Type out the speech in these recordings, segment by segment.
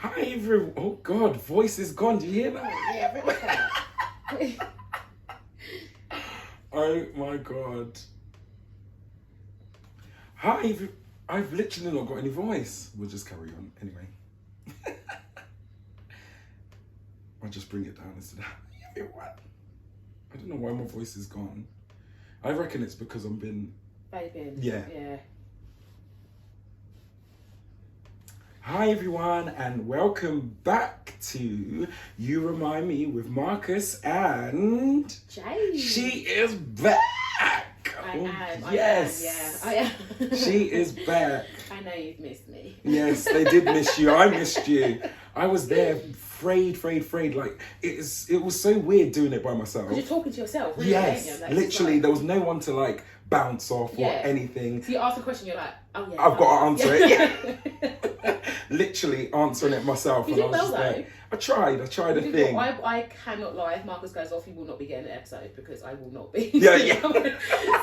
Hi everyone. Oh God, voice is gone. Do you hear that? Oh, yeah, really that. Oh my God. Hi, I've literally not got any voice. We'll just carry on anyway. I'll just bring it down instead of everyone. I don't know why my voice is gone. I reckon it's because I'm been Vaping. Yeah. Yeah. Hi everyone and welcome back to You Remind Me with Marcus and Jade. She is back. I am. Yes. I am. She is back. I know you've missed me. Yes, they did miss you. I missed you. I was there, frayed. Like it was so weird doing it by myself. Because you're talking to yourself. Really, Yes, aren't you? Like, literally, there was no one to like bounce off or anything. So you ask a question, you're like, oh yeah. I've got to answer it. Literally answering it myself. You and did I was well just though. like, I tried a You thing. I cannot lie. If Marcus goes off, he will not be getting an episode because I will not be. Yeah.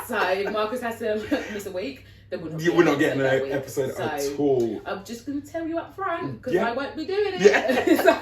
So if Marcus has to miss a week, then we're not getting an episode at all. I'm just going to tell you up front because Yeah. I won't be doing it. Yeah. So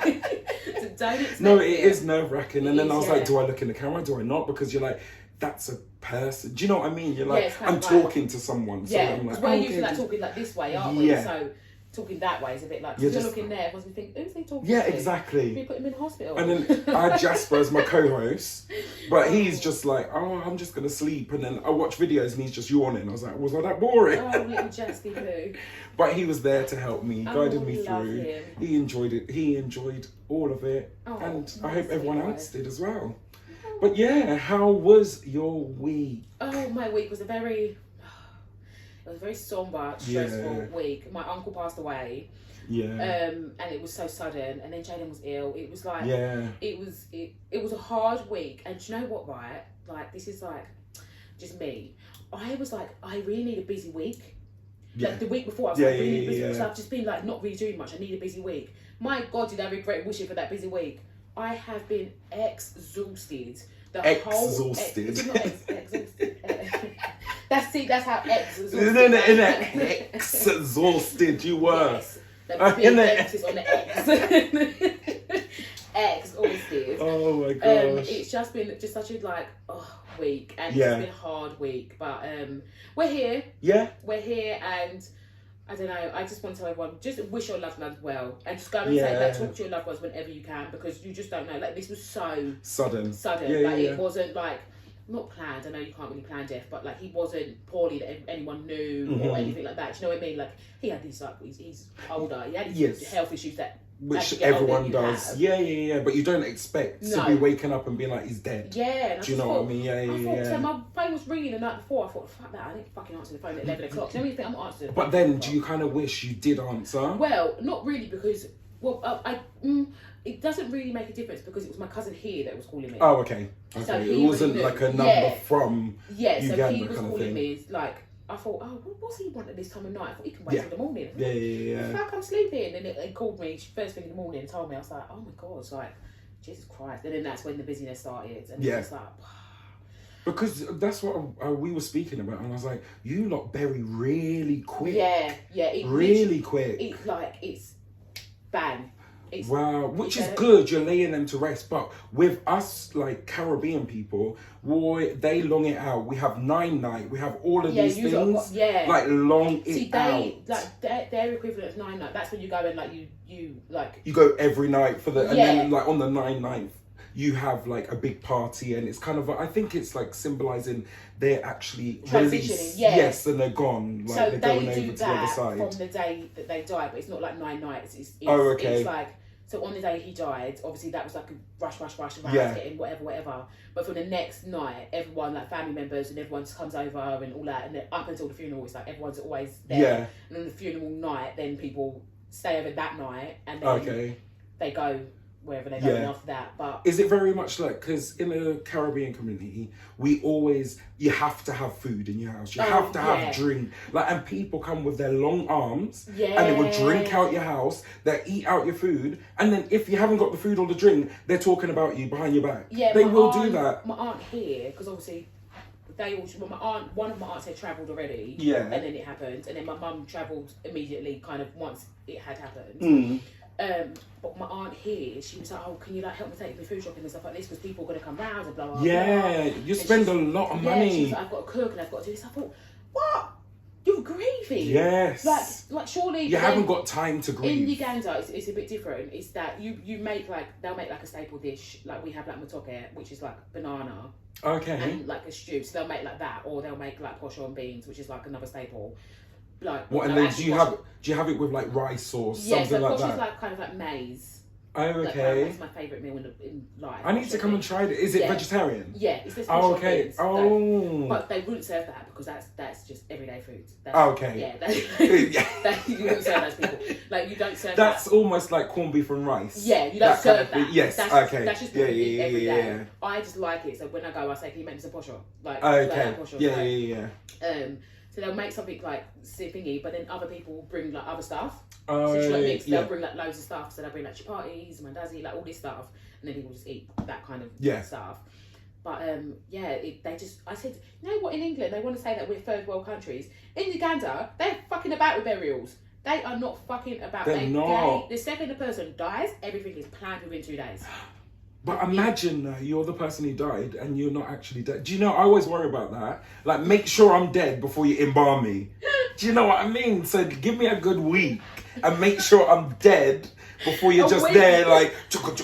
don't expect No, it is nerve-wracking. And then I was yeah. like, do I look in the camera? Do I not? Because you're like, that's a person. Do you know what I mean? You're like, it's I'm talking to someone. So yeah, I'm like, we're okay, usually like talking like this way, aren't we? Yeah. So talking that way is a bit like, You're if you're just- looking there, everyone's going to think, who's he talking Yeah, to? exactly. We put him in hospital. And then I had Jasper as my co-host, but he's just like, oh, I'm just gonna sleep. And then I watch videos and he's just yawning. I was like, was I that boring? Oh, little Jasky poo. But he was there to help me, guided me love through. him. He enjoyed it. He enjoyed all of it, Oh, and I my hope everyone sweet else did as well. But yeah, how was your week? Oh, my week was a very somber, stressful Yeah. week. My uncle passed away, Yeah, and it was so sudden. And then Jaden was ill. It was like, yeah, it was a hard week. And do you know what, right? Like, this is like just me. I was like, I really need a busy week. yeah. Like the week before, I was like, really need a busy week. So I've just been like not really doing much. I need a busy week. My God, did I regret wishing for that busy week? I have been exhausted. Exhausted. That's how exhausted. Exhausted you were. Yes. The big emphasis on the X. Exhausted. Oh my gosh. It's just been such a week, and Yeah. it's been a hard week, but we're here. Yeah. We're here, and I don't know. I just want to tell everyone, just wish your loved ones well, and just go and say, talk to your loved ones whenever you can, because you just don't know. Like, this was so Sudden. Yeah, it wasn't like not planned. I know you can't really plan death, but like he wasn't poorly that anyone knew or anything like that. Do you know what I mean? Like he had these he's older. He had these health issues that. Which everyone does. Yeah. But you don't expect to be waking up and being like, he's dead. Yeah. Do you know what I mean? Yeah. So my phone was ringing the night before. I thought, fuck that, I didn't fucking answer the phone at 11 o'clock. You know what you think? I'm not answering the phone. But then, do you kind of wish you did answer? Well, not really, because, it doesn't really make a difference because it was my cousin here that was calling me. Oh, okay. So it he wasn't already like knew. a number from Yeah, so Uganda he was kind of calling thing. me, like, I thought, oh, what's he want at this time of night? I thought he can wait till the morning. Yeah. Fuck, I'm sleeping. And they called me first thing in the morning and told me. I was like, oh my God, it's like, Jesus Christ. And then that's when the busyness started. And it's like, because that's what we were speaking about, and I was like, you lot bury really quick. Yeah. Really quick. It's bang. Wow, which is good. You're laying them to rest, but with us, like Caribbean people, boy, they long it out. We have 9-night. We have all of these things. Like long it out. Like their equivalent of 9-night. That's when you go and like you go every night for the and then like on the 9-9th you have like a big party, and it's kind of I think it's like symbolizing they're actually transitioning. Yes, and they're gone. Like so they're they going do over to the that other side from the day that they died, but it's not like 9 nights. It's okay. It's like, so on the day he died, obviously that was like a rush around getting whatever. But for the next night, everyone, like family members and everyone just comes over and all that, and then up until the funeral, it's like everyone's always there. Yeah. And on the funeral night, then people stay over that night, and then they go wherever they go after that. But is it very much like, because in the Caribbean community, you have to have food in your house, you have to have drink, like, and people come with their long arms and they will drink out your house, they eat out your food, and then if you haven't got the food or the drink, they're talking about you behind your back. They will do that. My aunt here, because obviously one of my aunts had travelled already, and then it happened, and then my mum travelled immediately, kind of once it had happened. But my aunt here, she was like, oh, can you like help me take me food shopping and stuff like this because people are going to come round and blah, blah, blah. Yeah, you spend a lot of money. Yeah, she was like, I've got to cook and I've got to do this. I thought, what? You're grieving. Yes. Like surely... You haven't got time to grieve. In Uganda, it's a bit different. It's that you make like... They'll make like a staple dish. Like we have like matoke, which is like banana. Okay. And like a stew. So they'll make like that. Or they'll make like posho and beans, which is like another staple. Like, what, and then do you have it with like rice or something like that? Yeah, so like kind of like maize. Oh, okay. That's my favourite meal in life. I need to come and try it. Is it vegetarian? Yeah, it's this. Oh, okay. Beans, but they wouldn't serve that because that's just everyday food. Okay. Yeah, you don't serve those people. Like you don't serve. That's almost like corned beef and rice. Yeah, you don't serve that. Yes. Okay. That's just what we eat every day. I just like it. So when I go, I say, "Can you make me some posho?" Like, okay. Posho, Yeah. So they'll make something like thingy, but then other people will bring like other stuff. Oh, so they'll bring like loads of stuff. So they'll bring like chapatis, mandazi, like all this stuff, and then people just eat that kind of stuff. But I said, you know what? In England, they want to say that we're third world countries. In Uganda, they're fucking about with burials. They are not fucking about. They're not. The second the person dies, everything is planned within 2 days. But imagine you're the person who died and you're not actually dead. Do you know, I always worry about that. Like, make sure I'm dead before you embalm me. Do you know what I mean? So give me a good week and make sure I'm dead before you're just there, like,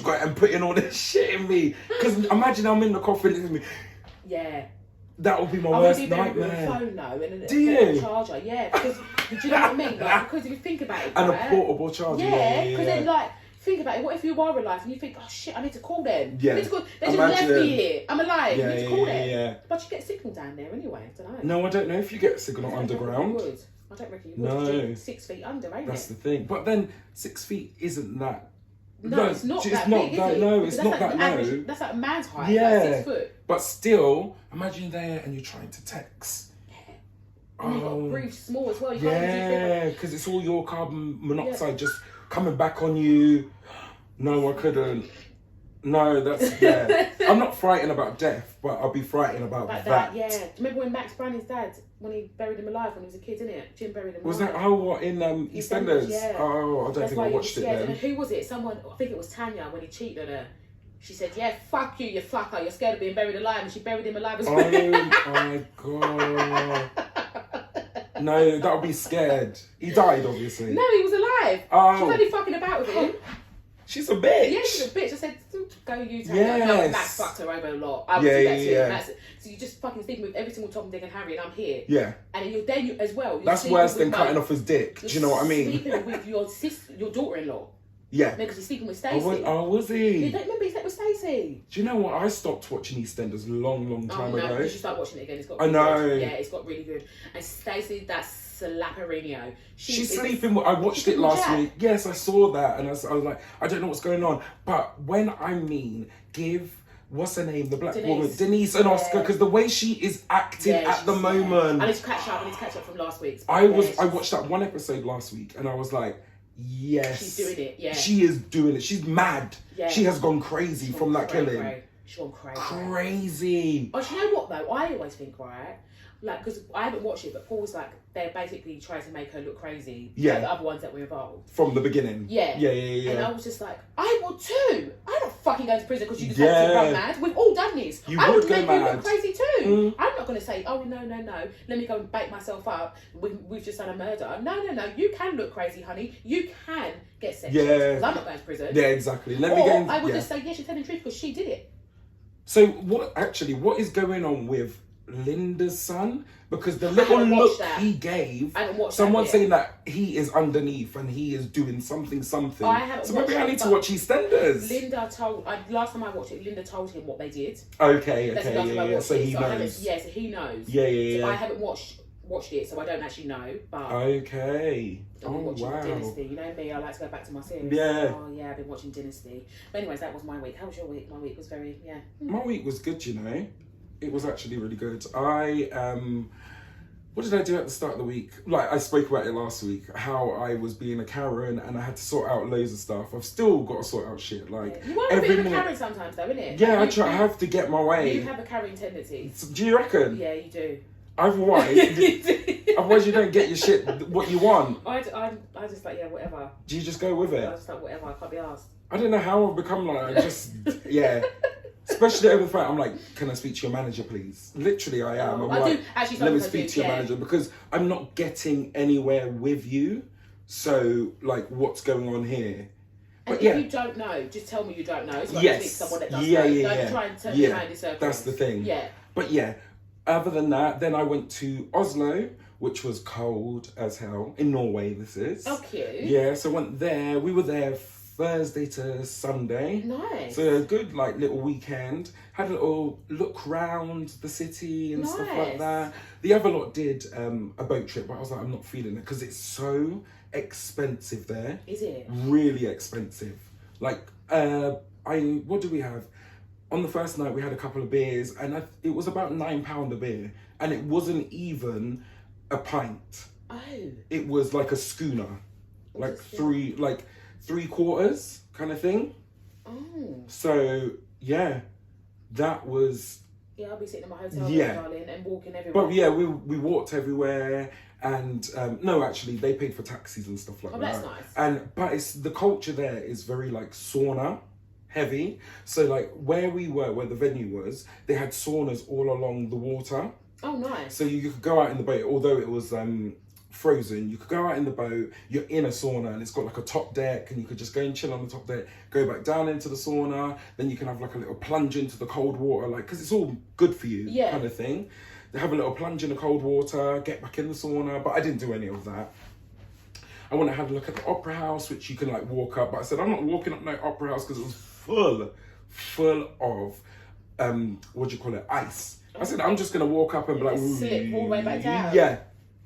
and putting all this shit in me. Because imagine I'm in the coffin and me. Yeah. That would be my worst nightmare. With a phone though, and do you? Charger, yeah. Because do you know what I mean? Like, because if you think about it, and a portable charger. Yeah, because then like. Think about it. What if you are alive and you think, oh shit, I need to call them? Yeah. They just left me here. I'm alive. You need to call them. Yeah. But you get signal down there anyway. I don't know. No, I don't know if you get signal underground. I don't reckon you would. No. 6 feet under, ain't That's the thing. But then 6 feet isn't that. No, it's not that big, is it? No, it's not that low. That's like a man's height. Yeah. Like 6 foot. But still, imagine there and you're trying to text. And you've got to breathe small as well. Yeah, because it's all your carbon monoxide just coming back on you. No, I couldn't. No, that's I'm not frightened about death, but I'll be frightened about that. Yeah. Do you remember when Max Branning's dad, when he buried him alive when he was a kid, innit? Jim buried him alive. Was that what in EastEnders? Yeah. Oh, I don't think I watched it then. And who was it? Someone, I think it was Tanya when he cheated on her. She said, "Yeah, fuck you, you fucker. You're scared of being buried alive," and she buried him alive as well. Oh my god. No, that would be scared. He died, obviously. No, he was alive. Oh. She was only fucking about with him. She's a bitch. Yeah, she's a bitch. I said, go you, Tanya. Yes. No, Max fucked her over a lot. I would do that too. So you're just fucking sleeping with every single Tom, Dick and Harry, and I'm here. Yeah. And you're then as well. That's worse than cutting off his dick. Do you know what I mean? Sleeping with your your daughter-in-law. Yeah. Because he's sleeping with Stacey. Was he? You don't remember he slept with Stacey? Do you know what? I stopped watching EastEnders a long time ago. You should start watching it again. It's got really good. Yeah, it's got really good. And Stacey, that's Slapperino. She's sleeping. I watched it last week. Yes, I saw that, and I was like, I don't know what's going on. But when I mean, give what's her name, the black woman, Denise, an Oscar, because the way she is acting at the moment. I need to catch up. From last week's. I watched that one episode last week, and I was like, yes, she's doing it. Yeah, she is doing it. She's mad. Yeah. She has gone crazy from that killing. She's gone crazy. Crazy. Oh, do you know what though? I always think, right? Like, because I haven't watched it, but Paul's like, they're basically trying to make her look crazy. Yeah. Like the other ones that were involved. From the beginning. Yeah. Yeah. And I was just like, I would too. I'm not fucking going to prison because you just had to run mad. We've all done this. I would make you look crazy too. I'm not going to say, oh, no. Let me go and bait myself up. We've just done a murder. No. You can look crazy, honey. You can get sentenced. Yeah. Because I'm not going to prison. Yeah, exactly. I would just say, yeah, she's telling the truth because she did it. So what is going on with Linda's son? Because the little look he gave, someone's saying that he is underneath and he is doing something. So maybe I need to watch EastEnders. Linda told, last time I watched it, Linda told him what they did. Okay, yeah. So he knows. So he knows. Yeah. So I haven't watched it, so I don't actually know. But okay. Wow. Dynasty. You know me, I like to go back to my series. Yeah. Oh yeah, I've been watching Dynasty. But anyways, that was my week. How was your week? My week was very My week was good, you know. It was actually really good. What did I do at the start of the week? Like, I spoke about it last week, how I was being a Karen and I had to sort out loads of stuff. I've still got to sort out shit. Like, you want to be a Karen sometimes, though, innit? Yeah, I have to get my way. You have a Karen tendency. Do you reckon? Yeah, you do. Why? Otherwise, you don't get your shit what you want. I just like, yeah, whatever. Do you just go with it? I just like, whatever. I can't be asked. I don't know how I've become like, I just, yeah. Especially over the fact, I'm like, can I speak to your manager, please? Literally, I am. I'm I like, do actually. let me speak to your manager, because I'm not getting anywhere with you. So, like, what's going on here? And But if you don't know, just tell me you don't know. So I yes. speak to someone that does Yeah, know. yeah, Don't yeah. try and turn Yeah. around in circles. That's the thing. Yeah. But yeah, other than that, then I went to Oslo, which was cold as hell. In Norway, this is. Oh, cute. Yeah, so went there. We were there Thursday to Sunday. Nice. So a good, like, little weekend. Had a little look round the city and stuff like that. The other lot did a boat trip, but I was like, I'm not feeling it, because it's so expensive there. Is it? Really expensive. Like, what do we have? On the first night, we had a couple of beers, and it was about £9 a beer, and it wasn't even a pint. Oh. It was like a schooner, like three quarters kind of thing. Oh. So yeah, that was. Yeah, I'll be sitting in my hotel room, darling, and walking everywhere. But yeah, we walked everywhere, and no, actually, they paid for taxis and stuff like that. Oh, that's nice. But it's the culture there is very like sauna heavy. So like where we were, where the venue was, they had saunas all along the water. Oh, nice. So you could go out in the boat, although it was frozen. You could go out in the boat. You're in a sauna, and it's got like a top deck, and you could just go and chill on the top deck. Go back down into the sauna. Then you can have like a little plunge into the cold water, like, because it's all good for you, kind of thing. They have a little plunge in the cold water, get back in the sauna. But I didn't do any of that. I went and had a look at the opera house, which you can like walk up. But I said, I'm not walking up no opera house, because it was full of what do you call it, ice. I said, I'm just gonna walk up and be like, slip all the way back down. Yeah.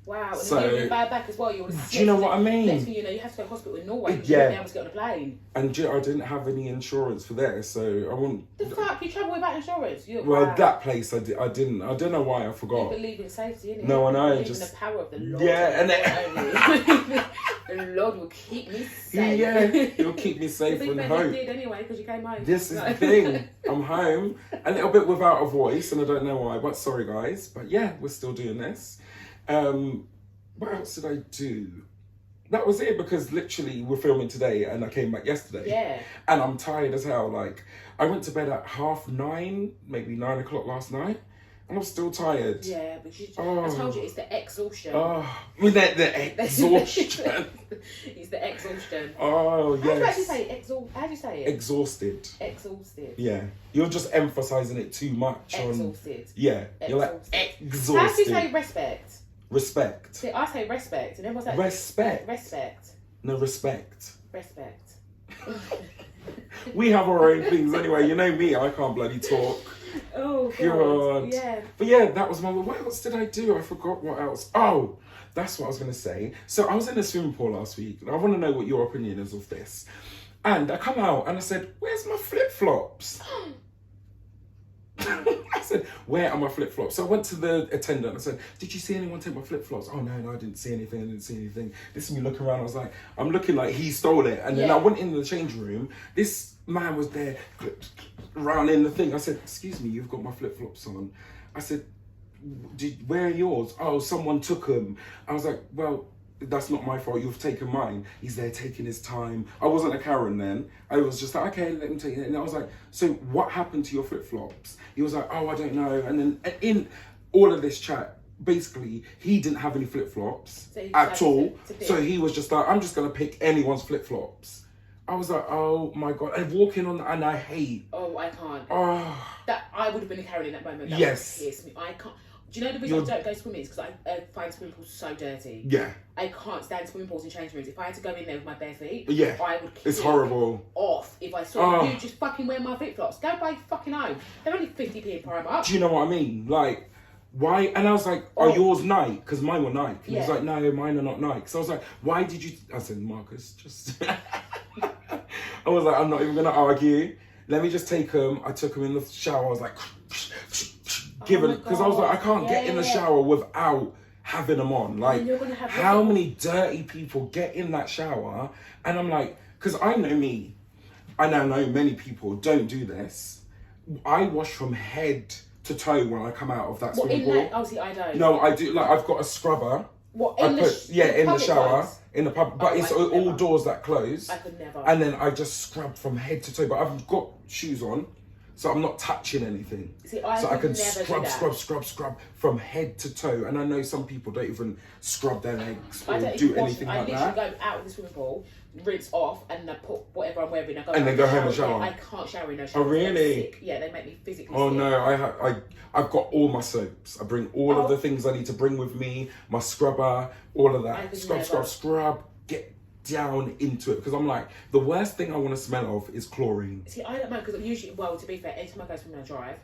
Wow, and so, if you're in bad back as well, you would have. Do you know what I mean? Next thing you know, you have to go to hospital in Norway. You Yeah. wouldn't be able to get on a plane. And I didn't have any insurance for there, so I wouldn't. The fuck, you travel without insurance? Well, that place I didn't. I don't know why I forgot. You believe in safety, innit? No, I know. You believe just in the power of the Lord. Yeah, and then the Lord will keep me safe. Yeah, He'll keep me safe and hope. You did anyway because you came home. This is the thing. I'm home, a little bit without a voice, and I don't know why. But sorry, guys. But yeah, we're still doing this. What else did I do? That was it, because literally we're filming today and I came back yesterday. Yeah. And I'm tired as hell. Like, I went to bed at 9:30, maybe 9 o'clock last night, and I'm still tired. Yeah, but I told you it's the exhaustion. Oh, I mean, the exhaustion. It's the exhaustion. Oh, yes. How do you actually say it? How do you say it? Exhausted. Exhausted. Yeah. You're just emphasising it too much. Exhausted. Yeah. You're like, exhausted. How do you say respect? Respect. See, I say respect, and everyone's like respect. Respect. No, respect. Respect. We have our own things anyway. You know me, I can't bloody talk. Oh God. Yeah. But yeah, that was what else did I do? I forgot what else. Oh, that's what I was gonna say. So I was in a swimming pool last week, and I want to know what your opinion is of this. And I come out and I said, "Where's my flip-flops?" I said, "Where are my flip-flops?" So I went to the attendant. I said, "Did you see anyone take my flip-flops?" "Oh, no, I didn't see anything. I didn't see anything." This is me looking around. I was like, I'm looking like he stole it. And then I went into the change room. This man was there around in the thing. I said, "Excuse me, you've got my flip-flops on." I said, "Where are yours?" "Oh, someone took them." I was like, "Well, that's not my fault. You've taken mine." He's there taking his time. I wasn't a Karen then. I was just like, "Okay, let me take it." And I was like, "So what happened to your flip-flops?" He was like, "Oh, I don't know." And then in all of this chat, basically, he didn't have any flip-flops at all. So he was just like, "I'm just going to pick anyone's flip-flops." I was like, "Oh my God." And walking on, and I hate. Oh, I can't. Oh. That I would have been a Karen in that moment. That yes. would piss me. I can't. Do you know the reason I don't go swimming is because I find swimming pools so dirty. Yeah. I can't stand swimming pools and change rooms. If I had to go in there with my bare feet, yeah, I would kick it's horrible. Off if I saw you just fucking wear my flip flops. Go by fucking home. They're only 50p in Primark. Do you know what I mean? Like, why? And I was like, "Are yours Nike?" Because mine were Nike. And he was like, "No, mine are not Nike." So I was like, "Why did you?" I said, "Marcus, just." I was like, "I'm not even gonna argue. Let me just take them." I took them in the shower. I was like, given it, because I was like, I can't get in the shower without having them on. Like, how many dirty people get in that shower? And I'm like, because I know me. I now know many people don't do this. I wash from head to toe when I come out of that What, swimming in pool. that? Oh, see, I don't. No, I do. Like, I've got a scrubber. What, in the public shower, ones? in the pub, but Oh, it's I could all never. doors that close. I could never. And then I just scrub from head to toe, but I've got shoes on, so I'm not touching anything. See, I so I can never scrub from head to toe. And I know some people don't even scrub their legs or I don't do even wash anything them. like I that. literally go out of the swimming pool, rinse off, and I put whatever I'm wearing. I go And then go home and shower. Yeah, I can't shower in no shower. Oh, really? Sick. Yeah, they make me physically Oh sick. no, I've got all my soaps. I bring all of the things I need to bring with me, my scrubber, all of that. Scrub, get down into it. Because I'm like, the worst thing I want to smell of is chlorine. See, I don't know, because usually, well, to be fair, anytime I go swimming, I drive.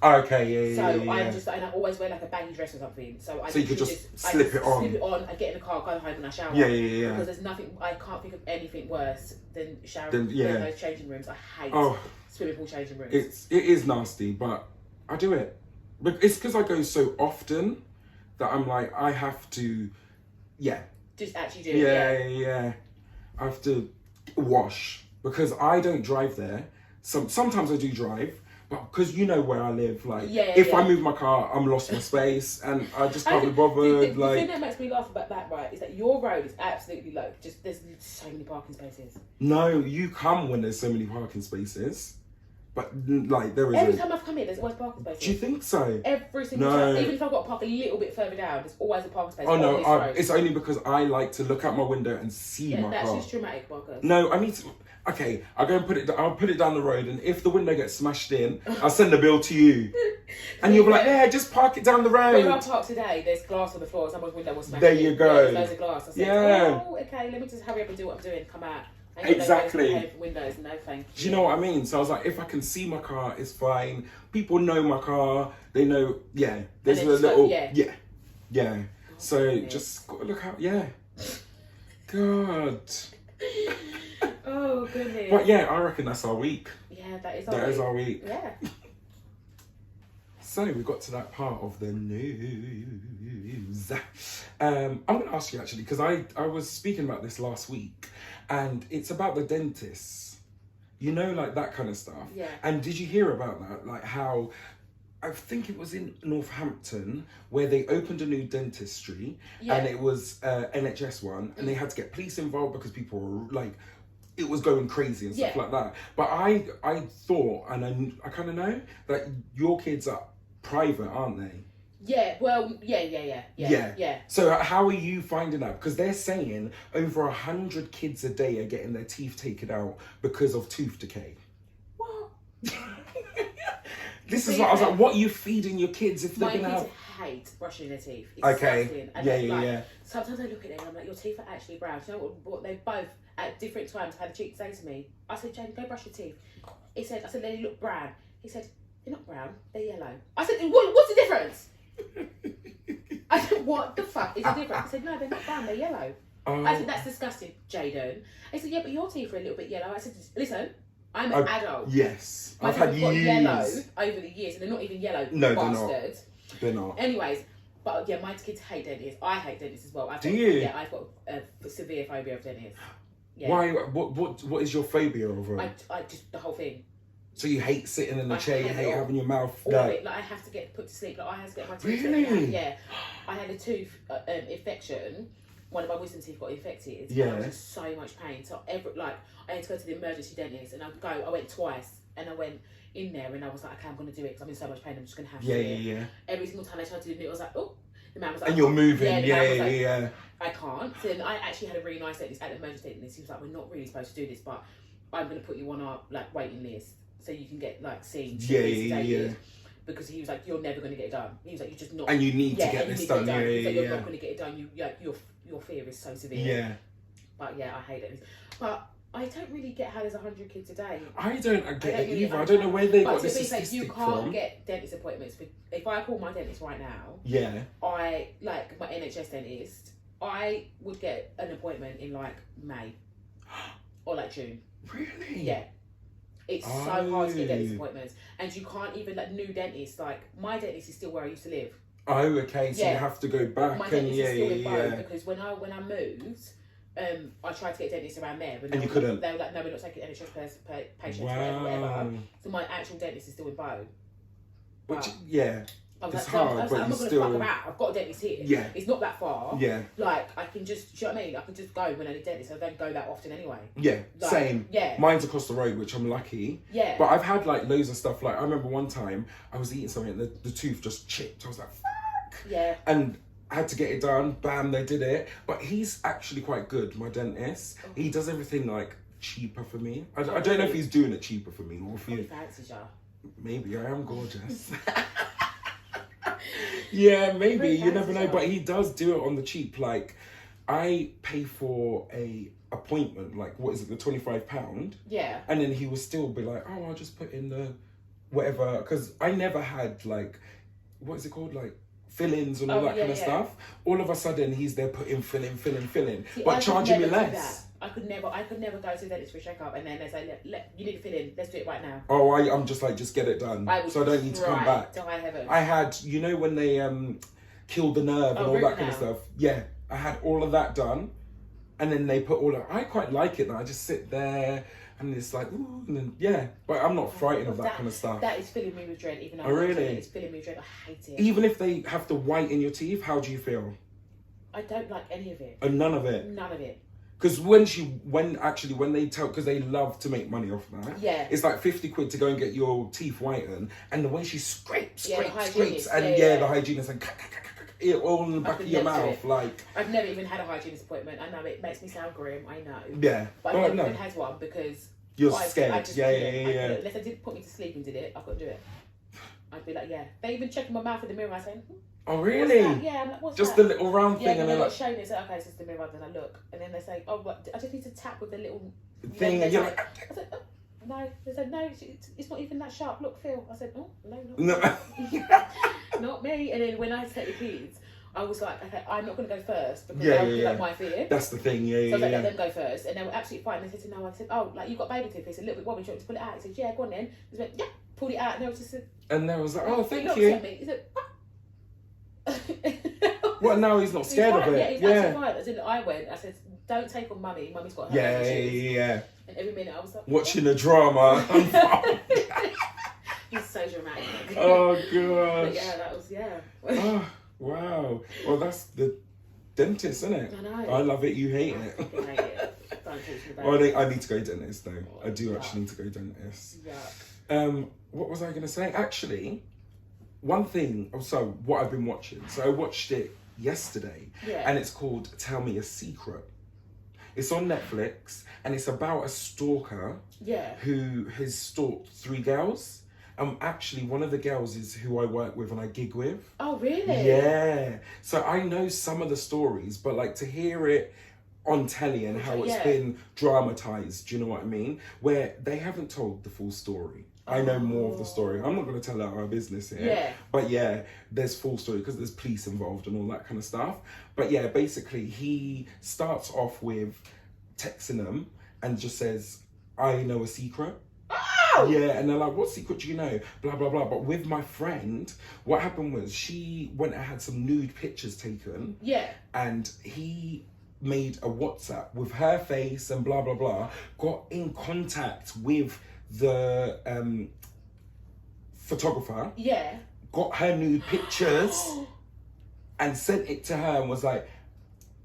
Okay, yeah. I always wear like a baggy dress or something. So you could just slip it on. Slip it on, I get in the car, go home and I shower. Yeah. Because there's nothing, I can't think of anything worse than showering in those changing rooms. I hate swimming pool changing rooms. It is nasty, but I do it. But it's because I go so often that I'm like, I have to, just actually do it. Yeah. I have to wash because I don't drive there. Sometimes I do drive, but because you know where I live, like if I move my car, I'm lost my space and I just can't be bothered. The thing that makes me laugh about that, right, is that your road is absolutely like there's so many parking spaces. No, you come when there's so many parking spaces. But like there is every time I've come here, there's always parking spaces. Do you think so? Every single time, even if I've got to park a little bit further down, there's always a parking space. Oh no, it's only because I like to look out my window and see my car. That's just dramatic, Marcus. No, I need to. Okay, I'll go and put it. I'll put it down the road, and if the window gets smashed in, I'll send the bill to you, and you'll be like, "Yeah, just park it down the road." Where I parked today, there's glass on the floor. Someone's window was smashed. There you go. There's loads of glass. I said, "Oh, okay, let me just hurry up and do what I'm doing. Come out." Exactly. Windows, no thank you. Do you know what I mean? So I was like, if I can see my car, it's fine. People know my car. They know. Yeah, there's a little. Yeah. So just gotta look out. Yeah. God. Oh goodness. But yeah, I reckon that's our week. Yeah, that is our week. Yeah. So we got to that part of the news. I'm going to ask you actually, because I was speaking about this last week, and it's about the dentists. You know, like that kind of stuff. Yeah. And did you hear about that? Like how, I think it was in Northampton, where they opened a new dentistry, and it was NHS one, and they had to get police involved because people were like, it was going crazy and stuff like that. But I thought, and I kind of know, that your kids are private, aren't they? Yeah, well, yeah. So how are you finding out? Because they're saying over 100 kids a day are getting their teeth taken out because of tooth decay. What? This is what I was like, what are you feeding your kids if they're going to have... My kids hate brushing their teeth. It's okay. And yeah. Sometimes I look at them and I'm like, your teeth are actually brown. Do you know what they both, at different times, had a cheek to say to me? I said, Jade, go brush your teeth. I said, they look brown. He said, they're not brown, they're yellow. I said, what's the difference? I said, what the fuck is the difference? He said, no, they're not brown, they're yellow. I said, that's disgusting, Jaden. He said, yeah, but your teeth are a little bit yellow. I said, listen, I'm an adult. Yes. My teeth have got yellow over the years, and they're not even yellow, bastards. They're not. Anyways, but yeah, my kids hate dentists. I hate dentists as well. Do you? Yeah, I've got a severe phobia of dentists. Yeah. Why? What is your phobia of it? I just, the whole thing. So you hate sitting in the chair, you hate having your mouth... All of it. Like, I have to get put to sleep. Like, I have to get my teeth... Really? Yeah. I had a tooth infection. One of my wisdom teeth got infected. Yeah. And I was in so much pain. So, I had to go to the emergency dentist, and I went twice, and I went in there, and I was like, okay, I'm going to do it, because I'm in so much pain, I'm just going to have to do it. Yeah. Every single time I tried to do it, I was like, oh. The man was like... And you're moving. Yeah. I can't. So then I actually had a really nice dentist at the emergency dentist. He was like, we're not really supposed to do this, but I'm going to put you on our waiting list, so you can get seen. Yeah. Because he was like, you're never going to get it done. He was like, you're just not. And you need to get this done. You're not going to get it done. Your fear is so severe. Yeah. But yeah, I hate it. But I don't really get how there's 100 kids a day. I don't get it either. I don't know where they got this statistic you can't get dentist appointments. If I call my dentist right now, my NHS dentist, I would get an appointment in May or June. Really? Yeah. It's so hard to get dentist appointments, and you can't even new dentists. My dentist is still where I used to live. Oh, okay. So you have to go back. My dentist is still in Bow, because when I moved, I tried to get dentists around there, but you couldn't. They were like, no, we're not taking NHS patients, Wow. whatever. So my actual dentist is still in Bow. Which, Wow. yeah. I was It's like, hard, but I'm you not going to still... fuck around. I've got a dentist here. Yeah. It's not that far. Yeah. Like, I can just, do you know what I mean? I can just go when I need dentist. I don't go that often anyway. Yeah, like, same. Yeah. Mine's across the road, which I'm lucky. Yeah. But I've had like loads of stuff. Like I remember one time I was eating something and the tooth just chipped. I was like, fuck. Yeah. And I had to get it done. Bam, they did it. But he's actually quite good, my dentist. Oh. He does everything like cheaper for me. I don't know if he's doing it cheaper for me or if he fancies you. Maybe I am gorgeous. Yeah, maybe. You never know. But he does do it on the cheap. Like, I pay for a appointment, like, what is it, the £25? Yeah. And then he will still be like, oh, I'll just put in the whatever. Because I never had, like, what is it called? Like, fill-ins and all that kind of stuff. All of a sudden, he's there putting filling. See, but charging me less. I could never go to the dentist for a checkup and then they say, you need to fill in, let's do it right now. Oh, I'm just like, just get it done. So I don't need to come back. I had, you know, when they killed the nerve and all that kind of stuff. Yeah, I had all of that done. And then they put all of, I quite like it. I just sit there and it's like, ooh, and then, yeah. But I'm not frightened of that kind of stuff. That is filling me with dread, even though it's filling me with dread. I hate it. Even if they have to whiten your teeth, how do you feel? I don't like any of it. None of it? None of it. Because when they tell, because they love to make money off that. Yeah. It's like 50 quid to go and get your teeth whitened, and the way she scrapes, and the hygienist and it all in the back of your mouth, like. I've never even had a hygienist appointment. I know it makes me sound grim. I know. Yeah. But I've never even had one because you're scared. Yeah. Unless they did put me to sleep and did it, I couldn't do it. I'd be like, yeah. They even check my mouth in the mirror. I say, oh really? Yeah, I'm like, what's just that? the little round thing, and they're like showing it. So okay, it's just the mirror. Then I look, and then they say, oh, what? I just need to tap with the little thing, and you're like, I said, oh, no. They said, no, it's not even that sharp. Look, Phil. I said, oh, no, not me. And then when I had to take the kids, I was like, okay, I'm not going to go first because like my fear. That's the thing, So I was like, let them go first, and they were absolutely fine. They said, no. I said, oh, like you got baby teeth. It's a little bit wobbly. Do you want to pull it out? He said, yeah, go on then. He went, yeah, pulled it out, and they was just. And they was like, oh, thank you. At me. He said, well, now he's not scared of it. Yeah, he's absolutely fine. As in, I went. I said, don't take on mummy. Mummy's got her own issues. Yeah. And every minute I was like, watching a drama. He's so dramatic. Oh gosh. But yeah, that was Oh, wow. Well, that's the dentist, isn't it? I know. I love it. You hate it. I hate it. Don't talk to me about well, I need to go dentist though. I do actually need to go dentist. Yeah. What was I going to say? Actually, one thing. So what I've been watching. So I watched it yesterday, and it's called "Tell Me a Secret." It's on Netflix, and it's about a stalker. Who has stalked 3 girls. Actually, one of the girls is who I work with and I gig with. Oh, really? Yeah. So I know some of the stories, but like to hear it on telly and how it's been dramatized, do you know what I mean? Where they haven't told the full story. I know more of the story. I'm not going to tell out our business here. Yeah. But yeah, there's full story because there's police involved and all that kind of stuff. But yeah, basically he starts off with texting them and just says, I know a secret. Oh! Yeah, and they're like, what secret do you know? Blah, blah, blah. But with my friend, what happened was she went and had some nude pictures taken. Yeah. And he made a WhatsApp with her face and blah, blah, blah. Got in contact with the photographer. Yeah. Got her nude pictures and sent it to her and was like,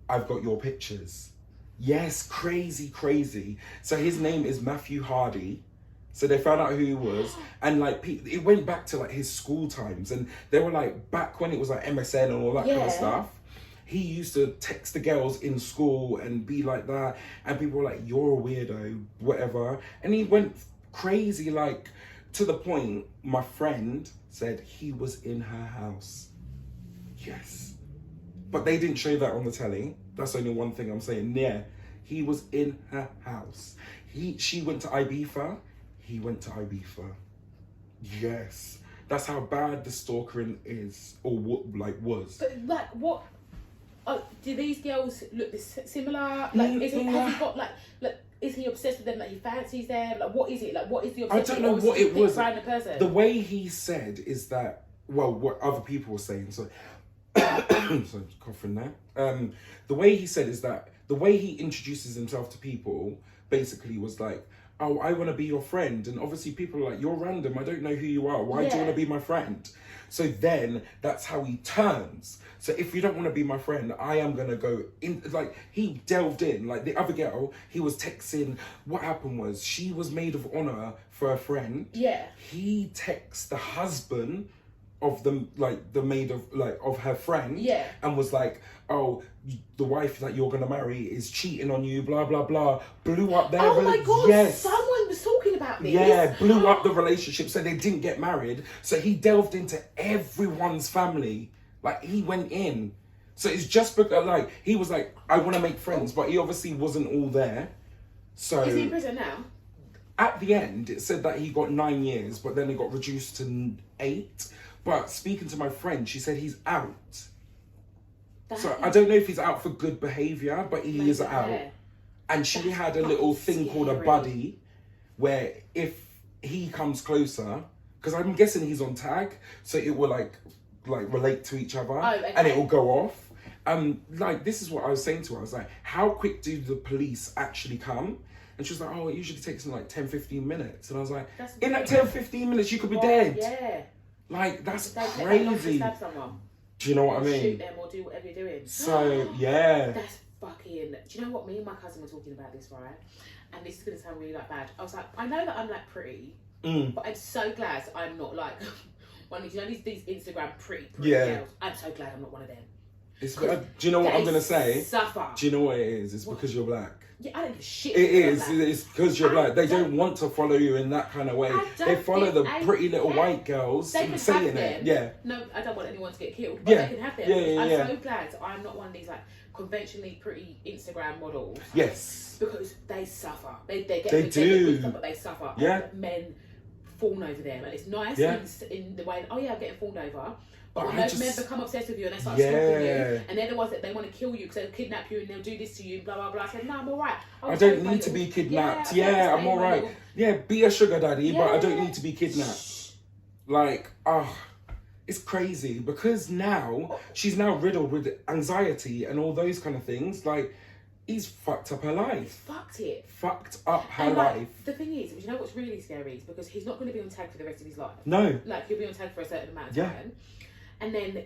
I've got your pictures. Yes, crazy. So his name is Matthew Hardy. So they found out who he was, and like it went back to like his school times, and they were like back when it was like MSN and all that kind of stuff. He used to text the girls in school and be like that, and people were like, "You're a weirdo," whatever. And he went crazy, like to the point my friend said he was in her house. Yes, but they didn't show that on the telly. That's only one thing I'm saying. Yeah, he was in her house. She went to Ibiza. He went to Ibiza. Yes. That's how bad the stalking is, or what, like, was. But, like, what... do these girls look similar? Like, has he got, like, is he obsessed with them? Like, he fancies them? Like, what is it? Like, what is the obsession? I don't know what it was. Random person? The way he said is that, well, what other people were saying, so... so, coughing there. The way he said is that, the way he introduces himself to people, basically was like, oh, I want to be your friend. And obviously people are like, you're random. I don't know who you are. Why do you want to be my friend? So then that's how he turns. So if you don't want to be my friend, I am going to go in. Like, he delved in. Like, the other girl, he was texting. What happened was she was maid of honor for a friend. Yeah. He texts the husband of the maid of her friend. Yeah. And was like, oh, the wife that you're going to marry is cheating on you, blah, blah, blah. Blew up their... Oh my God, yes. someone was talking about this. Yeah, blew up the relationship so they didn't get married. So he delved into everyone's family. Like, he went in. So it's just because, like, he was like, I want to make friends, but he obviously wasn't all there. So... Is he in prison now? At the end, it said that he got 9 years, but then it got reduced to 8. But speaking to my friend, she said he's out. So I don't know if he's out for good behaviour, but he is out. And she had a little thing called a buddy, where if he comes closer, because I'm guessing he's on tag, so it will like relate to each other, and it will go off. Like, this is what I was saying to her. I was like, how quick do the police actually come? And she was like, oh, it usually takes them like 10-15 minutes. And I was like, in that 10-15 minutes, you could be dead. Yeah. Like, that's crazy. Stab someone. Do you know what I mean? Shoot them or do whatever you're doing. So, yeah. That's fucking... Do you know what? Me and my cousin were talking about this, right? And this is going to sound really, like, bad. I was like, I know that I'm, like, pretty, but I'm so glad I'm not, like, one of, you know, these Instagram pretty girls. I'm so glad I'm not one of them. Do you know what I'm going to say? Suffer. Do you know what it is? It's because you're black. Yeah, I don't give a shit. It is. It's because you're black. They don't want to follow you in that kind of way. They follow the pretty little white girls and saying it. Yeah. No, I don't want anyone to get killed. But yeah. They can have them. I'm so glad I'm not one of these like conventionally pretty Instagram models. Yes. Because they suffer. They do. But they suffer. Yeah. And men fawn over them, and it's nice in the way. Oh yeah, I'm getting fawned over. But when those men become obsessed with you and they start stalking you, and they're the ones that they want to kill you because they'll kidnap you and they'll do this to you, blah blah blah. I said, no, I'm alright. I don't need to be kidnapped. Yeah, I'm alright. Yeah, be a sugar daddy, but I don't need to be kidnapped. Like, it's crazy because now she's now riddled with anxiety and all those kind of things. Like, he's fucked up her life. Fucked up her life. The thing is, you know what's really scary is because he's not going to be on tag for the rest of his life. No. Like, he'll be on tag for a certain amount of time. And then,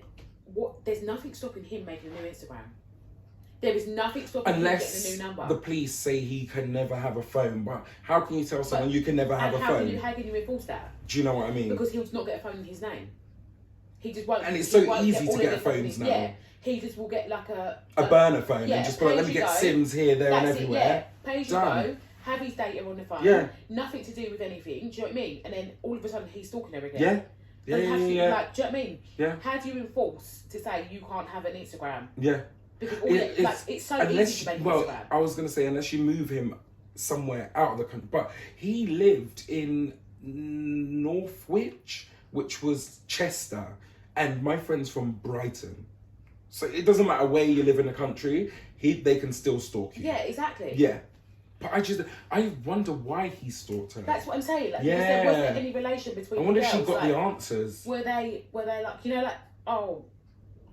there's nothing stopping him making a new Instagram. There is nothing stopping him getting a new number. The police say he can never have a phone, but how can you tell someone you can never have a phone? How can you enforce that? Do you know what I mean? Because he'll not get a phone in his name. He just won't. And it's so easy to get phones now. Yeah, he just will get like a burner phone and just be like, let me get Sims here, there, and everywhere. Pay as you go. Have his data on the phone. Yeah. Nothing to do with anything. Do you know what I mean? And then all of a sudden he's stalking her again. Yeah. Yeah. Like, do you know what I mean? Yeah. How do you enforce to say you can't have an Instagram? Yeah. Because it's so easy to make Instagram. I was going to say, unless you move him somewhere out of the country. But he lived in Northwich, which was Chester. And my friend's from Brighton. So it doesn't matter where you live in the country, they can still stalk you. Yeah, exactly. Yeah. But I wonder why he stalked her. That's what I'm saying. Like, was there any relation between I wonder the if girls? she got the answers. Were they like, you know, like, oh,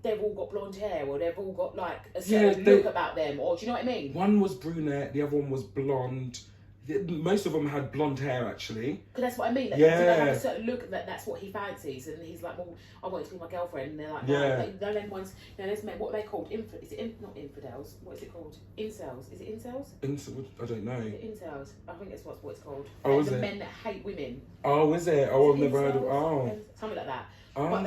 they've all got blonde hair, or they've all got like a certain look about them, or do you know what I mean? One was brunette, the other one was blonde. Most of them had blonde hair, actually. Because that's what I mean. Like, they have a certain look that's what he fancies, and he's like, well, I want it to be my girlfriend. And they're like, no, them ones, there's men. What are they called? Is it not infidels? What is it called? Incels. Is it incels? I don't know. Is it incels? I think that's what it's called. Oh, is it? Men that hate women. Oh, is it? Oh, I've never heard of. Something like that. Oh. But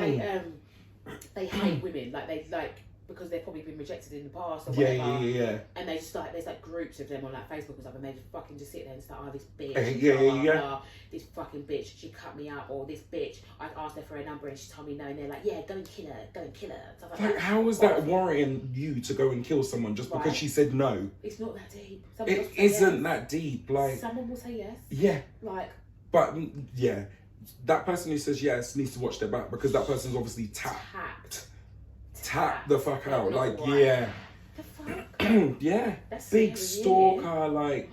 they hate women. Like they because they've probably been rejected in the past or whatever. Yeah. And they just like, there's like groups of them on like Facebook and stuff, and they just fucking just sit there and start, oh, this bitch, this fucking bitch, she cut me out, or this bitch, I asked her for her number and she told me no, and they're like, yeah, go and kill her, stuff like that. How is that warranting you to go and kill someone just because she said no? It's not that deep. It isn't that deep. Like, someone will say yes. Yeah. Like. But yeah, that person who says yes needs to watch their back, because that person's obviously tapped the fuck out. Like, yeah. The fuck? Yeah. That's big scary, stalker, like.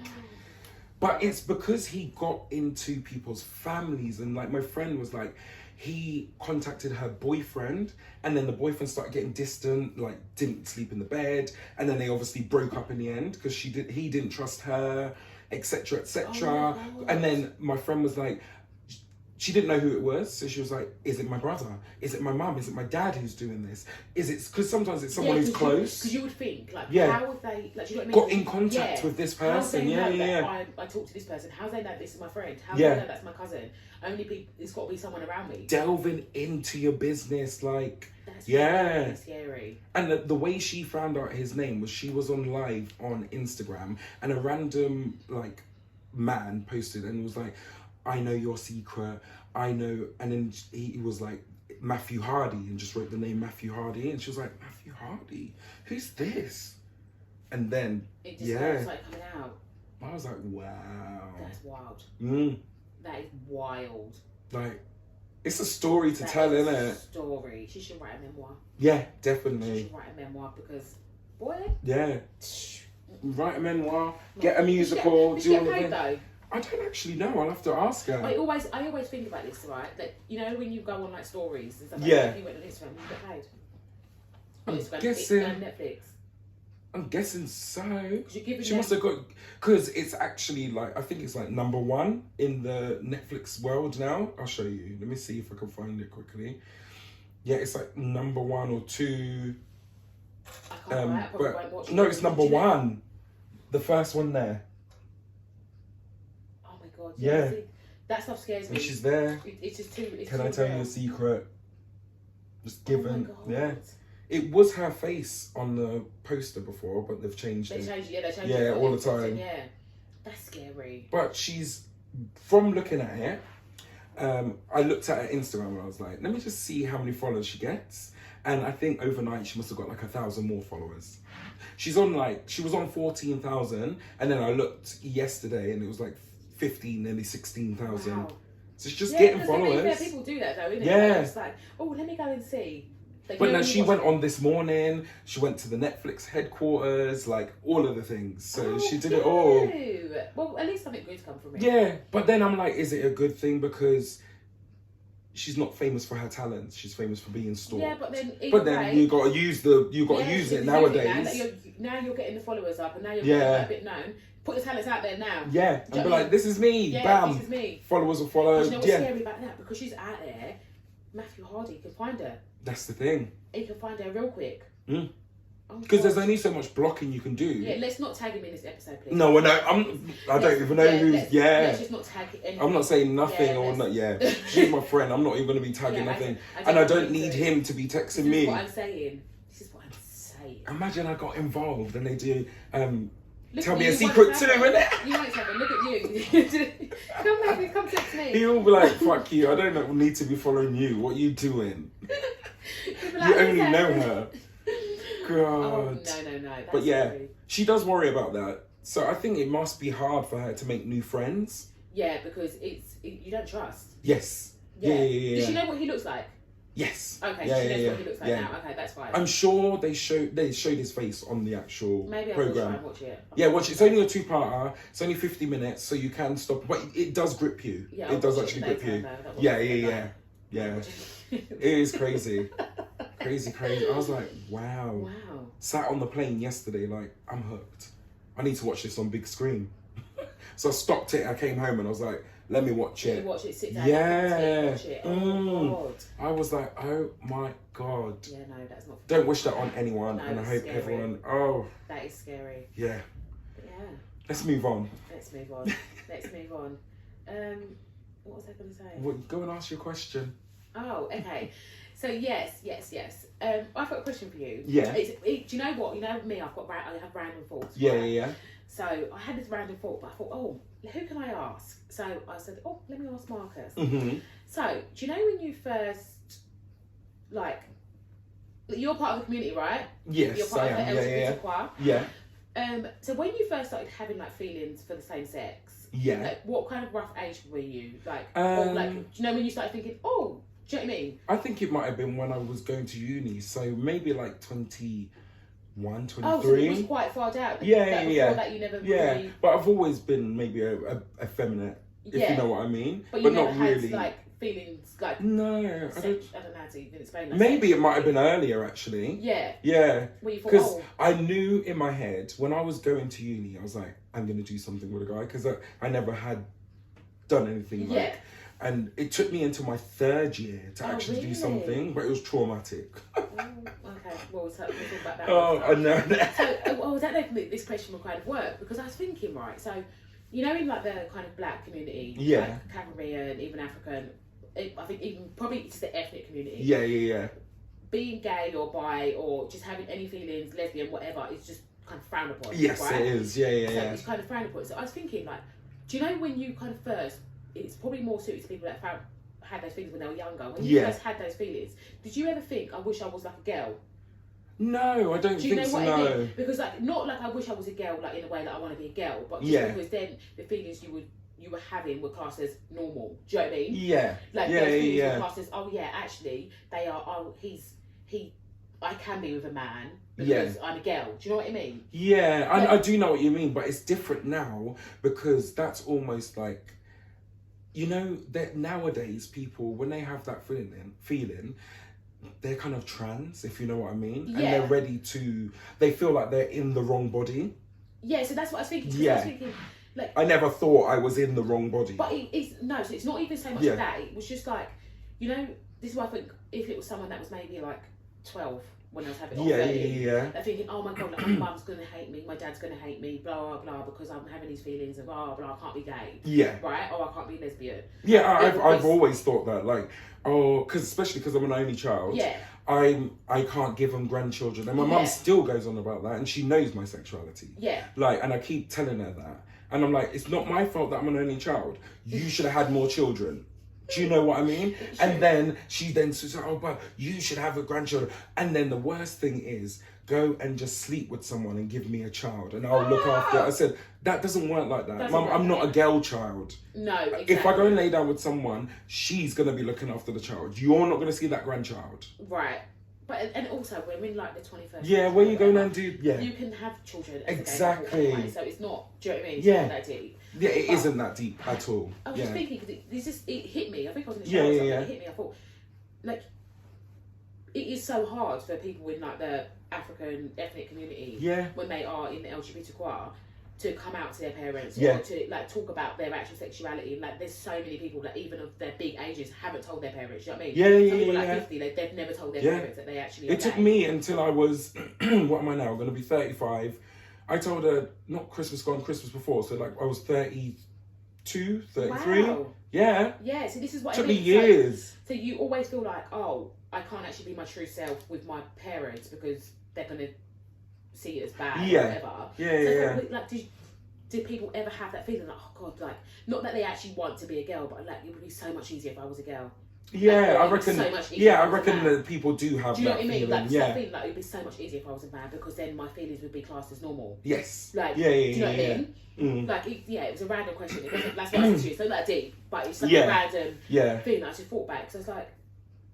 But it's because he got into people's families, and like my friend was like, he contacted her boyfriend, and then the boyfriend started getting distant, like didn't sleep in the bed, and then they obviously broke up in the end because he didn't trust her. etc., etc. Oh, And then my friend was like, she didn't know who it was, so she was like, is it my brother? Is it my mum? Is it my dad who's doing this? Is it, because sometimes it's someone who's close. Because you would think, like, Yeah. how have they, like, do you know what I mean? Got in contact with this person. How Yeah, they know yeah, that I talk to this person? How they know this is my friend? How they know that's my cousin? Only people, it's got to be someone around me. Delving into your business, like, That's yeah. really scary. And the way she found out his name was she was on live on Instagram, and a random, like, man posted and was like, I know your secret, I know, and then he was like, Matthew Hardy, and just wrote the name Matthew Hardy, and she was like, Matthew Hardy? Who's this? And then, it just started coming out. I was like, wow. That's wild. That is wild. Like, it's a story to tell, isn't it? Story. She should write a memoir. Yeah, definitely. She should write a memoir because, boy. Yeah. Write a memoir, get a musical, do all of it. Though? I don't actually know. I'll have to ask her. I always think about this, right? That, you know, when you go on like stories and stuff like yeah. that, you went on Instagram, you get paid. I'm guessing. Netflix. I'm guessing so. She must have got, because it's actually like, I think it's like #1 in the Netflix world now. I'll show you. Let me see if I can find it quickly. Yeah, it's like #1 or 2. But no, it's #1. The first one there. Oh my god! Yeah, that stuff scares me. And she's there. It's just too. Can I tell you a secret? Just given. Oh my god. Yeah. It was her face on the poster before, but they've changed it. They changed it. Yeah, all the time. Yeah, that's scary. But she's, from looking at it, I looked at her Instagram and I was like, let me just see how many followers she gets. And I think overnight she must have got like 1,000 more followers. She was on 14,000, and then I looked yesterday and it was like 15, nearly 16,000. Wow. So she's just getting followers. Yeah, people do that though, innit? Yeah. It's like, oh, let me go and see. Like, but no, she went on this morning. She went to the Netflix headquarters, like all of the things. So she did it all. Well, at least something good's come from it. Yeah, but then I'm like, is it a good thing? Because she's not famous for her talents. She's famous for being stalked. Yeah, but then you got to use it nowadays. Now you're getting the followers up, and now you're getting a bit known. Put your talents out there now. Yeah, and be like, this is me. Yeah, bam. This is me. Followers will follow. You know what's scary about that? Because she's out there, Matthew Hardy can find her. That's the thing. He can find her real quick. Because there's only so much blocking you can do. Yeah, let's not tag him in this episode, please. No, I don't even know who's. Let's just not tag anything. I'm not saying nothing or not. Yeah, she's my friend. I'm not even going to be tagging nothing, and I don't need him to be texting me. This is what I'm saying. This is what I'm saying. Imagine I got involved and they do. Tell me a secret too, innit? You won't tell them. Look at you. Come text me. He'll be like, fuck you. I don't need to be following you. What are you doing? Like, you only know her. God. Oh, no. That's but yeah, scary. She does worry about that. So I think it must be hard for her to make new friends. Yeah, because you don't trust. Yes. Yeah. Does she know what he looks like? Yes. Okay, she knows what he looks like now. Okay, that's fine. I'm sure they showed his face on the actual Maybe program. I'll try and watch it. Yeah, watch it. It's only a 2-parter. It's only 50 minutes, so you can stop. But it does grip you. Yeah, it does actually grip you. Yeah. It is crazy. Crazy. I was like, wow. Sat on the plane yesterday, like, I'm hooked. I need to watch this on big screen. So I stopped it. I came home and I was like, let me watch it. Watch it, sit down, watch it. God. I was like, oh my God. Yeah, no, that's not. Don't wish that on anyone, no, and I hope scary. everyone. Oh. That is scary. Yeah. But yeah. Let's move on. What was I going to say? Well, go and ask your question. Oh, okay. So yes. I've got a question for you. Yeah. Do you know what? You know me, I have random thoughts. Yeah, right? yeah. So I had this random thought, but I thought, oh, who can I ask? So I said, oh, let me ask Marcus. Mm-hmm. So do you know when you first, like, you're part of the community, right? Yes, you're part I of am. the LGBT choir. Yeah. So when you first started having like feelings for the same sex, like, what kind of rough age were you? Like, or, like, do you know when you started thinking, oh, do you know what I mean? I think it might have been when I was going to uni, so maybe like 21, 23. Oh, so it was quite far down. Yeah. That you never really... But I've always been maybe a effeminate, if you know what I mean. But you never never had, really. Like, feelings, like... No, I don't know how to even explain that. Maybe it might have been earlier, actually. Yeah. Yeah. Because I knew in my head, when I was going to uni, I was like, I'm going to do something with a guy, because I never had done anything like, and it took me into my 3rd year to actually do something, but it was traumatic. Okay, well, we'll talk about that. I know. So, I don't know if this question will kind of work, because I was thinking, right, so, you know, in like the kind of black community, like Caribbean, even African, I think even probably it's the ethnic community. Yeah. Being gay or bi or just having any feelings, lesbian, whatever, is just kind of frowned upon. Yes, right? it is. Yeah. It's kind of frowned upon. So I was thinking, like, do you know when you kind of first, it's probably more suited to people that had those feelings when they were younger. When you first had those feelings, did you ever think, I wish I was like a girl? No, I don't think so. Do you know what I mean? Because like, not like I wish I was a girl, like in a way that I want to be a girl, but just because then the feelings you were having were classed as normal. Do you know what I mean? Yeah. Like those feelings were classed as, oh yeah, actually they are. Oh, I can be with a man because I'm a girl. Do you know what I mean? Yeah, I do know what you mean, but it's different now, because that's almost like, you know, that nowadays people, when they have that feeling, they're kind of trans, if you know what I mean, and they're ready to. They feel like they're in the wrong body. Yeah, so that's what I was thinking. I was thinking, like, I never thought I was in the wrong body. But so it's not even so much that. It was just like, you know, this is why I think if it was someone that was maybe like 12 when I was having they're thinking, oh my god, like, my mum's gonna hate me, my dad's gonna hate me, blah blah blah, because I'm having these feelings and blah blah, I can't be gay, right, or I can't be lesbian. I've always thought that, like, especially because I'm an only child, I can't give them grandchildren, and my mum still goes on about that, and she knows my sexuality, like, and I keep telling her that, and I'm like, it's not my fault that I'm an only child, you should have had more children. Do you know what I mean? And then she says, oh, but you should have a grandchild. And then the worst thing is, go and just sleep with someone and give me a child and I'll look after it. I said, that doesn't work like that. Mum, I'm not a girl child. No, exactly. If I go and lay down with someone, she's going to be looking after the child. You're not going to see that grandchild. Right. But, and also, we're in like the 21st century. Yeah, where you go and do, you can have children. Exactly. Anyway, so it's not, do you know what I mean? It's not that deep. Yeah, it isn't that deep at all. I was just thinking, because it hit me. I think I was in the shower or something, it hit me. I thought, like, it is so hard for people in like the African ethnic community when they are in the LGBTQ to come out to their parents or to like talk about their actual sexuality. And like, there's so many people that even of their big ages haven't told their parents. You know what I mean? Some people like 50, they've never told their parents that they actually. It took me until I was what am I now? I'm going to be 35. I told her not Christmas gone, Christmas before. So like I was 32, 33. Wow. Yeah. Yeah. So this is what it took I mean. Me years. So you always feel like, oh, I can't actually be my true self with my parents because they're gonna see it as bad or whatever. So like, did people ever have that feeling like, oh god, like, not that they actually want to be a girl, but like, it would be so much easier if I was a girl. Yeah, like, I reckon. So much easier I reckon that people do have. Do you know what I mean? Feeling. Like, stop feeling like it'd be so much easier if I was a man because then my feelings would be classed as normal. Yes. Like, do you know what I mean? Mm. Like, it was a random question. It wasn't, that's what I said to you. It's not that deep, but it's like a random feeling that I just thought back. So it's like,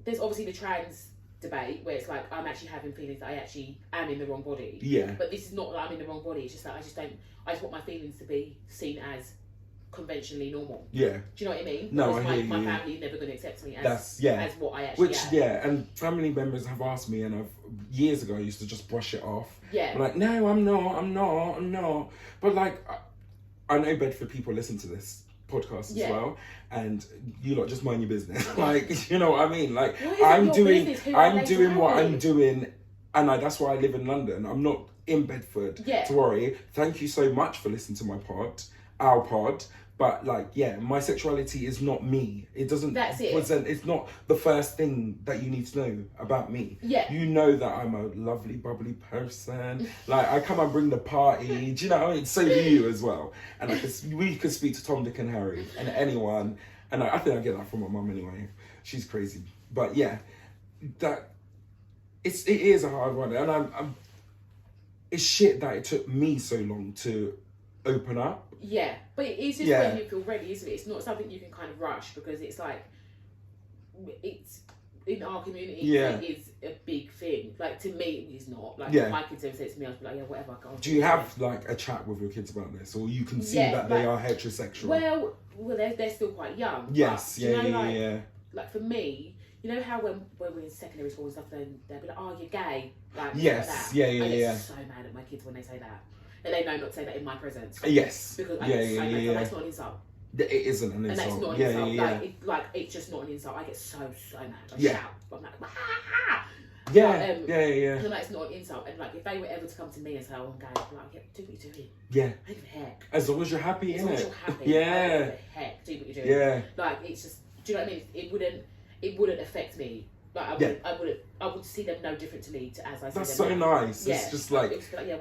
there's obviously the trans debate where it's like, I'm actually having feelings that I actually am in the wrong body. Yeah. But this is not that I'm in the wrong body. It's just that I just want my feelings to be seen as conventionally normal. Yeah. Do you know what I mean? No, because I hear my you. family is never going to accept me as what I actually am. And family members have asked me, and years ago I used to just brush it off. Yeah. I'm like, no, I'm not. But like, I know Bedford people listen to this podcast as well, and you lot just mind your business. Like, you know what I mean? Like, I'm doing what I'm doing, and that's why I live in London. I'm not in Bedford to worry. Thank you so much for listening to my our pod. But like, my sexuality is not me. It doesn't present. It's not the first thing that you need to know about me. Yeah. You know that I'm a lovely, bubbly person. Like, I come and bring the party. Do you know what I mean? So do you as well. And we could speak to Tom, Dick and Harry and anyone. And I think I get that from my mum anyway. She's crazy. But yeah, that it is a hard one. And I'm it's shit that it took me so long to open up. Yeah, but it's just when you feel ready, isn't it? It's not something you can kind of rush because it's like, it's in our community, it is a big thing. Like, to me, it's not. Like, my kids ever say to me, I'll be like, yeah, whatever. Do you have like a chat with your kids about this, or you can see that they are heterosexual? Well, they're still quite young. Yes, Like, for me, you know how when we're in secondary school and stuff, then they'll be like, oh, you're gay. Like, yes, like that. I get so mad at my kids when they say that. and they know not to say that in my presence. Yes. Because that's not an insult. It isn't an insult. And that's not an insult. Like, it's just not an insult. I get so mad. I shout. I'm like, ah! Yeah. And like, it's not an insult. And like, if they were ever to come to me and say, "Oh, I'm going," I'm like, "Yeah, do what you're doing." Yeah. Who the heck? As long as you're happy, innit? As long as you're happy. Yeah. Who the heck? Do what you're doing. Yeah. Like, it's just. Do you know what I mean? It wouldn't affect me. Like, I would see them no different to me as I see That's them. so now. nice. Yeah. It's just like,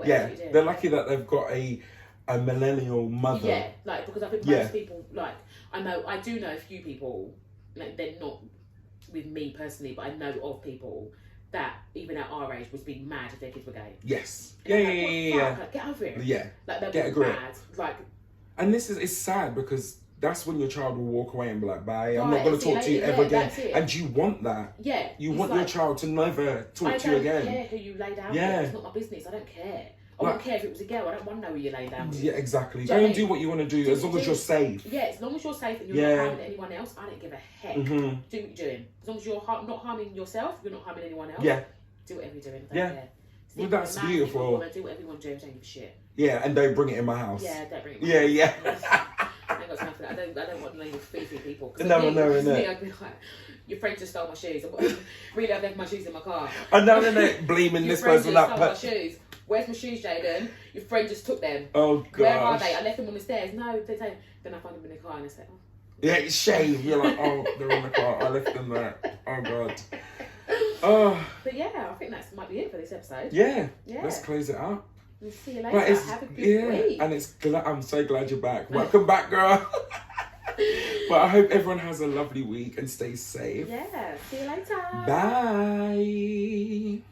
yeah, they're lucky that they've got a millennial mother. Yeah, like, because I think most people, like, I do know a few people, like, they're not with me personally, but I know of people that even at our age would be mad if their kids were gay. Yes. Yeah. Like, get over it. Yeah. Like, they'll Get a be grip. mad. Like, and it's sad because that's when your child will walk away and be like, bye, I'm not going to talk to you ever again. And you want that. Yeah. You want your child to never talk to you again. I don't care who you lay down with. It's not my business. I don't care. I wouldn't care if it was a girl. I don't want to know who you lay down with. Yeah, exactly. Go and do what you want to do as long as you're safe. Yeah, as long as you're safe and you're not harming anyone else, I don't give a heck. Do what you're doing. As long as you're not harming yourself, you're not harming anyone else. Yeah. Do whatever you're doing. I don't care. Well, that's beautiful. Do whatever you want to do. I don't give a shit. Yeah, and don't bring it in my house. Yeah, don't bring it in my house. Yeah. I ain't got time for that. I don't want no filthy people. No. I'd be like, your friend just stole my shoes. Really, I've left my shoes in my car. No. Blaming this person up. that. My shoes. Where's my shoes, Jaden? Your friend just took them. Oh, gosh. Where are they? I left them on the stairs. No, they say. Then I find them in the car and I say, oh. Yeah, it's shame. You're like, oh, they're in the car. I left them there. Oh, God. Oh. But yeah, I think that might be it for this episode. Yeah. Let's close it out. We'll see you later. Have a good week. And I'm so glad you're back. Welcome back, girl. But I hope everyone has a lovely week and stays safe. Yeah. See you later. Bye.